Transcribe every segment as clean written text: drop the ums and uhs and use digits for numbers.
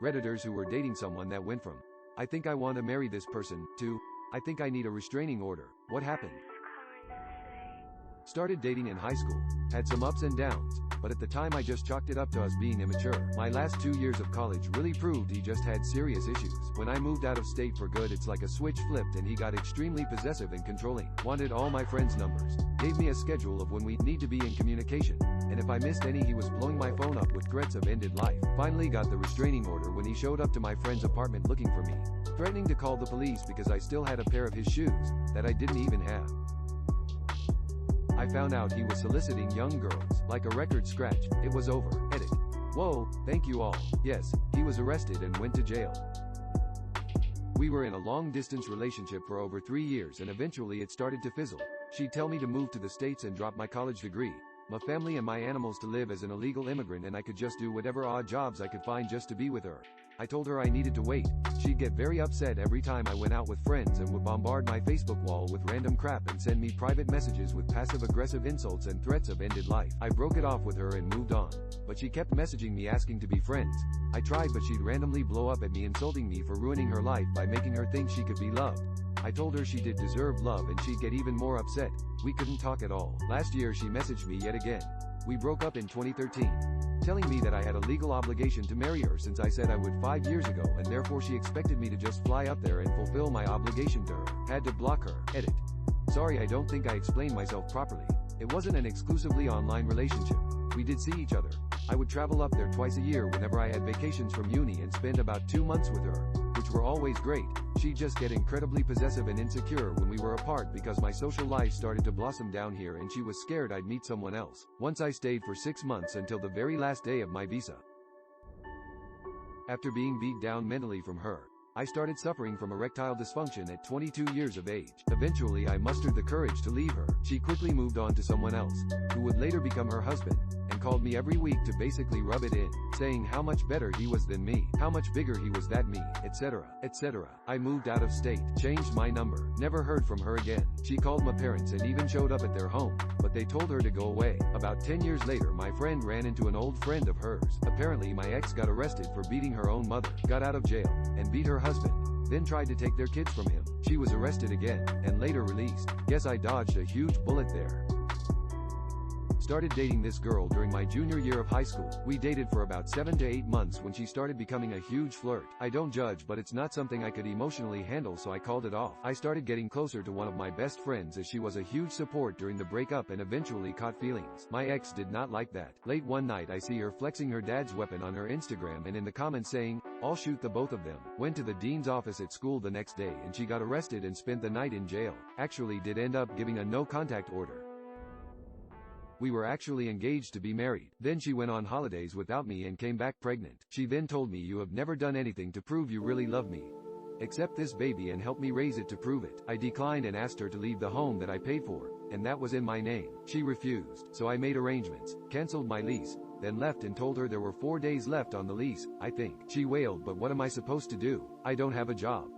Redditors who were dating someone that went from, "I think I want to marry this person," to, "I think I need a restraining order. What happened?" Started dating in high school. Had some ups and downs, but at the time I just chalked it up to us being immature. My last 2 years of college really proved he just had serious issues. When I moved out of state for good, it's like a switch flipped and he got extremely possessive and controlling. Wanted all my friends' numbers. Gave me a schedule of when we need to be in communication. And if I missed any, he was blowing my phone up with threats of ended life. Finally got the restraining order when he showed up to my friend's apartment looking for me. Threatening to call the police because I still had a pair of his shoes that I didn't even have. I found out he was soliciting young girls. Like a record scratch. It was over. Edit. Whoa, thank you all. Yes, he was arrested and went to jail. We were in a long-distance relationship for over 3 years and eventually it started to fizzle. She'd tell me to move to the States and drop my college degree, my family and my animals to live as an illegal immigrant, and I could just do whatever odd jobs I could find just to be with her. I told her I needed to wait. She'd get very upset every time I went out with friends and would bombard my Facebook wall with random crap and send me private messages with passive-aggressive insults and threats of ended life. I broke it off with her and moved on. But she kept messaging me asking to be friends. I tried, but she'd randomly blow up at me insulting me for ruining her life by making her think she could be loved. I told her she did deserve love and she'd get even more upset. We couldn't talk at all. Last year she messaged me yet again. We broke up in 2013. Telling me that I had a legal obligation to marry her since I said I would 5 years ago, and therefore she expected me to just fly up there and fulfill my obligation to her. Had to block her. Edit. Sorry, I don't think I explained myself properly. It wasn't an exclusively online relationship. We did see each other. I would travel up there twice a year whenever I had vacations from uni and spend about 2 months with her, which were always great. She'd just get incredibly possessive and insecure when we were apart because my social life started to blossom down here and she was scared I'd meet someone else. Once I stayed for 6 months until the very last day of my visa. After being beat down mentally from her, I started suffering from erectile dysfunction at 22 years of age. Eventually I mustered the courage to leave her. She quickly moved on to someone else, who would later become her husband, and called me every week to basically rub it in, saying how much better he was than me, how much bigger he was than me, etc., etc. I moved out of state, changed my number, never heard from her again. She called my parents and even showed up at their home, but they told her to go away. About 10 years later, my friend ran into an old friend of hers. Apparently my ex got arrested for beating her own mother, got out of jail, and beat her husband, then tried to take their kids from him. She was arrested again, and later released. Guess I dodged a huge bullet there. Started dating this girl during my junior year of high school. We dated for about 7 to 8 months when she started becoming a huge flirt. I don't judge, but it's not something I could emotionally handle, so I called it off. I started getting closer to one of my best friends as she was a huge support during the breakup and eventually caught feelings. My ex did not like that. Late one night I see her flexing her dad's weapon on her Instagram and in the comments saying, "I'll shoot the both of them." Went to the dean's office at school the next day and she got arrested and spent the night in jail. Actually did end up giving a no contact order. We were actually engaged to be married. Then she went on holidays without me and came back pregnant. She then told me, "You have never done anything to prove you really love me. Accept this baby and help me raise it to prove it." I declined and asked her to leave the home that I paid for, and that was in my name. She refused, so I made arrangements, canceled my lease, then left and told her there were 4 days left on the lease, I think. She wailed, "But what am I supposed to do? I don't have a job."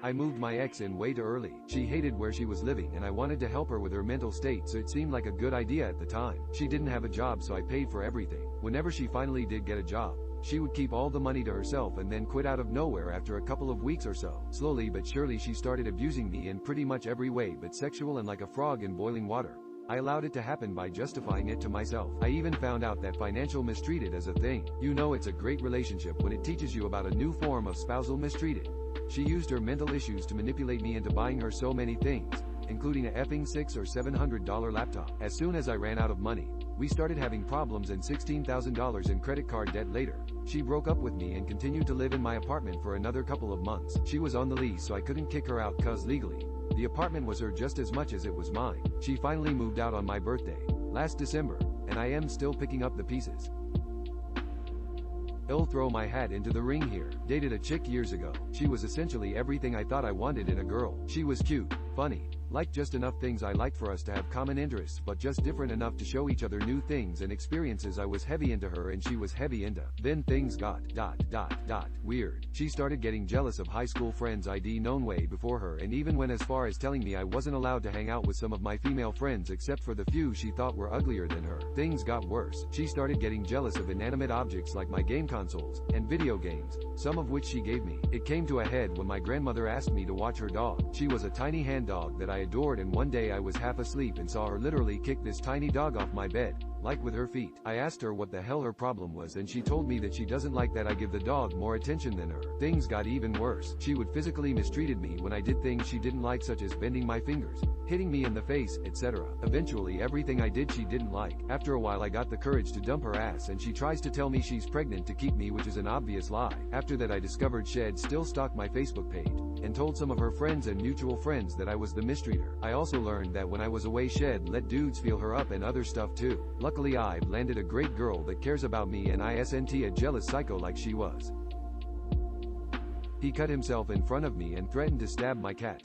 I moved my ex in way too early. She hated where she was living and I wanted to help her with her mental state, so it seemed like a good idea at the time. She didn't have a job, so I paid for everything. Whenever she finally did get a job, she would keep all the money to herself and then quit out of nowhere after a couple of weeks or so. Slowly but surely she started abusing me in pretty much every way but sexual and like a frog in boiling water. I allowed it to happen by justifying it to myself. I even found out that financial mistreated is a thing. You know it's a great relationship when it teaches you about a new form of spousal mistreated. She used her mental issues to manipulate me into buying her so many things, including a effing $600 or $700 laptop. As soon as I ran out of money, we started having problems and $16,000 in credit card debt later. She broke up with me and continued to live in my apartment for another couple of months. She was on the lease, so I couldn't kick her out cause legally, the apartment was her just as much as it was mine. She finally moved out on my birthday, last December, and I am still picking up the pieces. I'll throw my hat into the ring here. Dated a chick years ago. She was essentially everything I thought I wanted in a girl. She was cute, funny, Liked just enough things I liked for us to have common interests, but just different enough to show each other new things and experiences. I was heavy into her and she was heavy into. Then things got weird. She started getting jealous of high school friends I'd known way before her, and even went as far as telling me I wasn't allowed to hang out with some of my female friends except for the few she thought were uglier than her. Things got worse. She started getting jealous of inanimate objects like my game consoles and video games, some of which she gave me. It came to a head when my grandmother asked me to watch her dog. She was a tiny hand dog that I adored, and one day I was half asleep and saw her literally kick this tiny dog off my bed, like with her feet. I asked her what the hell her problem was, and she told me that she doesn't like that I give the dog more attention than her. Things got even worse. She would physically mistreated me when I did things she didn't like, such as bending my fingers, hitting me in the face, etc. Eventually everything I did she didn't like. After a while I got the courage to dump her ass, and she tries to tell me she's pregnant to keep me, which is an obvious lie. After that I discovered she'd still stalked my Facebook page, and told some of her friends and mutual friends that I was the mistreater. I also learned that when I was away she'd let dudes feel her up and other stuff too. Luckily I've landed a great girl that cares about me and isn't a jealous psycho like she was. He cut himself in front of me and threatened to stab my cat.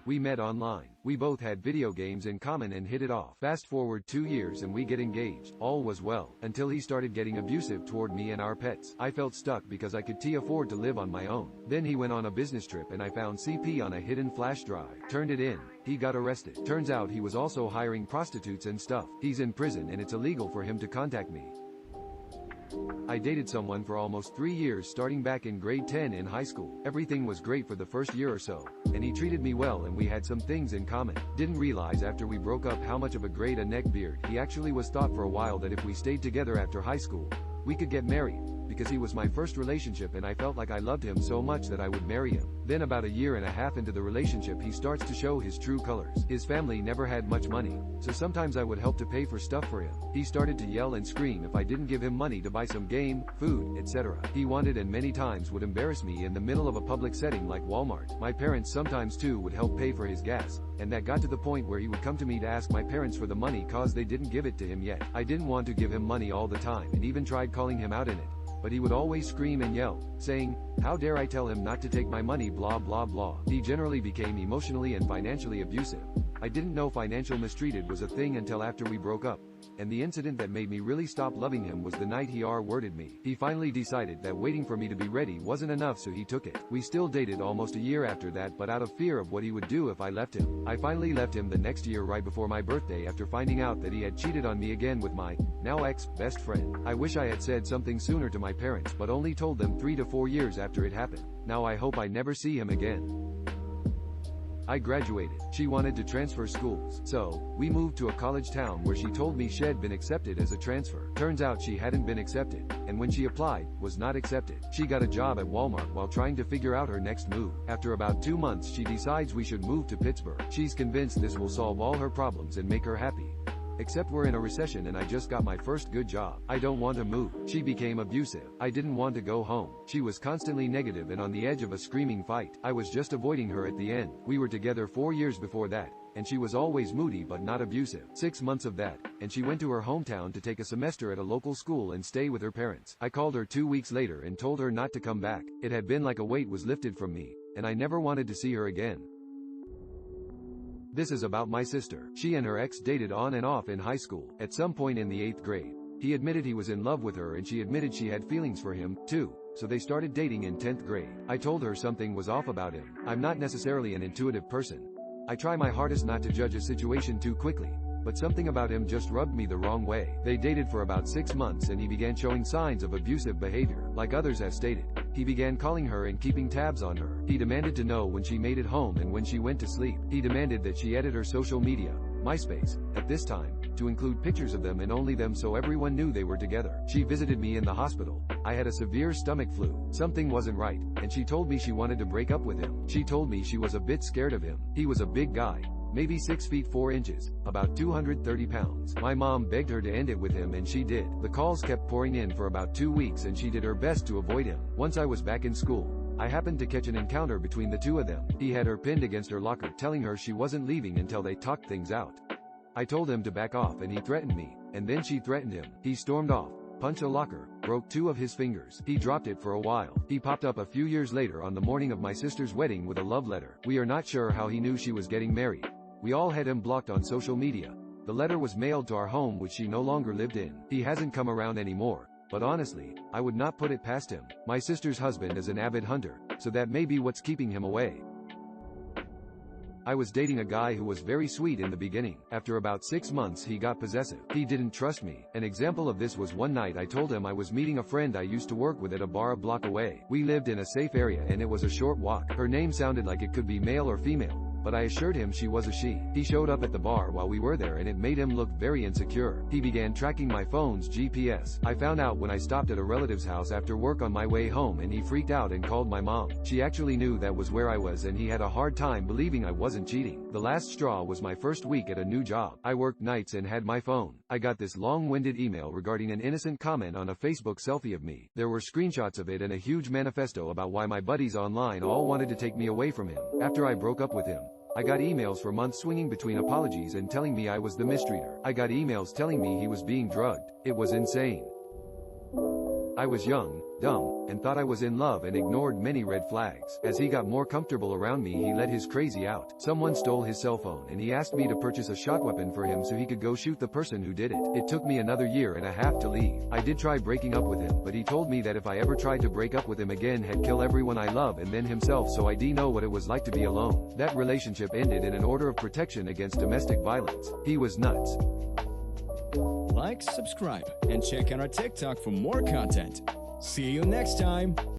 We met online. We both had video games in common and hit it off. Fast forward 2 years and we get engaged. All was well, until he started getting abusive toward me and our pets. I felt stuck because I could afford to live on my own. Then he went on a business trip and I found CP on a hidden flash drive. Turned it in. He got arrested. Turns out he was also hiring prostitutes and stuff. He's in prison and it's illegal for him to contact me. I dated someone for almost 3 years, starting back in grade 10 in high school. Everything was great for the first year or so, and he treated me well and we had some things in common. Didn't realize after we broke up how much of a great neckbeard he actually was. Thought for a while that if we stayed together after high school, we could get married, because he was my first relationship and I felt like I loved him so much that I would marry him. Then about 1.5 years into the relationship he starts to show his true colors. His family never had much money, so sometimes I would help to pay for stuff for him. He started to yell and scream if I didn't give him money to buy some game, food, etc. He wanted and many times would embarrass me in the middle of a public setting like Walmart. My parents sometimes too would help pay for his gas, and that got to the point where he would come to me to ask my parents for the money cause they didn't give it to him yet. I didn't want to give him money all the time and even tried calling him out in it, but he would always scream and yell, saying, "How dare I tell him not to take my money, blah blah blah." He generally became emotionally and financially abusive. I didn't know financial mistreated was a thing until after we broke up, and the incident that made me really stop loving him was the night he R-worded me. He finally decided that waiting for me to be ready wasn't enough, so he took it. We still dated almost a year after that, but out of fear of what he would do if I left him. I finally left him the next year right before my birthday after finding out that he had cheated on me again with my, now ex-best friend. I wish I had said something sooner to my parents, but only told them 3 to 4 years after it happened. Now I hope I never see him again. I graduated. She wanted to transfer schools, so we moved to a college town where she told me she'd been accepted as a transfer. Turns out she hadn't been accepted, and when she applied, was not accepted. She got a job at Walmart while trying to figure out her next move. After about 2 months she decides we should move to Pittsburgh. She's convinced this will solve all her problems and make her happy. Except we're in a recession and I just got my first good job. I don't want to move. She became abusive. I didn't want to go home. She was constantly negative and on the edge of a screaming fight. I was just avoiding her at the end. We were together 4 years before that, and she was always moody but not abusive. 6 months of that, and she went to her hometown to take a semester at a local school and stay with her parents. I called her 2 weeks later and told her not to come back. It had been like a weight was lifted from me, and I never wanted to see her again. This is about my sister. She and her ex dated on and off in high school. At some point in the 8th grade, he admitted he was in love with her and she admitted she had feelings for him, too. So they started dating in 10th grade. I told her something was off about him. I'm not necessarily an intuitive person. I try my hardest not to judge a situation too quickly, but something about him just rubbed me the wrong way. They dated for about 6 months and he began showing signs of abusive behavior. Like others have stated, he began calling her and keeping tabs on her. He demanded to know when she made it home and when she went to sleep. He demanded that she edit her social media, MySpace, at this time, to include pictures of them and only them so everyone knew they were together. She visited me in the hospital. I had a severe stomach flu. Something wasn't right, and she told me she wanted to break up with him. She told me she was a bit scared of him. He was a big guy, maybe 6 feet 4 inches, about 230 pounds. My mom begged her to end it with him and she did. The calls kept pouring in for about 2 weeks and she did her best to avoid him. Once I was back in school, I happened to catch an encounter between the two of them. He had her pinned against her locker, telling her she wasn't leaving until they talked things out. I told him to back off and he threatened me, and then she threatened him. He stormed off, punch a locker, broke 2 of his fingers. He dropped it for a while. He popped up a few years later on the morning of my sister's wedding with a love letter. We are not sure how he knew she was getting married. We all had him blocked on social media. The letter was mailed to our home, which she no longer lived in. He hasn't come around anymore. But honestly, I would not put it past him. My sister's husband is an avid hunter, so that may be what's keeping him away. I was dating a guy who was very sweet in the beginning. After about 6 months he got possessive. He didn't trust me. An example of this was one night I told him I was meeting a friend I used to work with at a bar a block away. We lived in a safe area and it was a short walk. Her name sounded like it could be male or female, but I assured him she was a she. He showed up at the bar while we were there and it made him look very insecure. He began tracking my phone's GPS. I found out when I stopped at a relative's house after work on my way home and he freaked out and called my mom. She actually knew that was where I was and he had a hard time believing I wasn't cheating. The last straw was my first week at a new job. I worked nights and had my phone. I got this long-winded email regarding an innocent comment on a Facebook selfie of me. There were screenshots of it and a huge manifesto about why my buddies online all wanted to take me away from him. After I broke up with him, I got emails for months swinging between apologies and telling me I was the mistreater. I got emails telling me he was being drugged. It was insane. I was young, dumb, and thought I was in love and ignored many red flags. As he got more comfortable around me, he let his crazy out. Someone stole his cell phone and he asked me to purchase a shot weapon for him so he could go shoot the person who did it. It took me another 1.5 years to leave. I did try breaking up with him, but he told me that if I ever tried to break up with him again, he'd kill everyone I love and then himself, so I didn't know what it was like to be alone. That relationship ended in an order of protection against domestic violence. He was nuts. Like, subscribe, and check out our TikTok for more content. See you next time.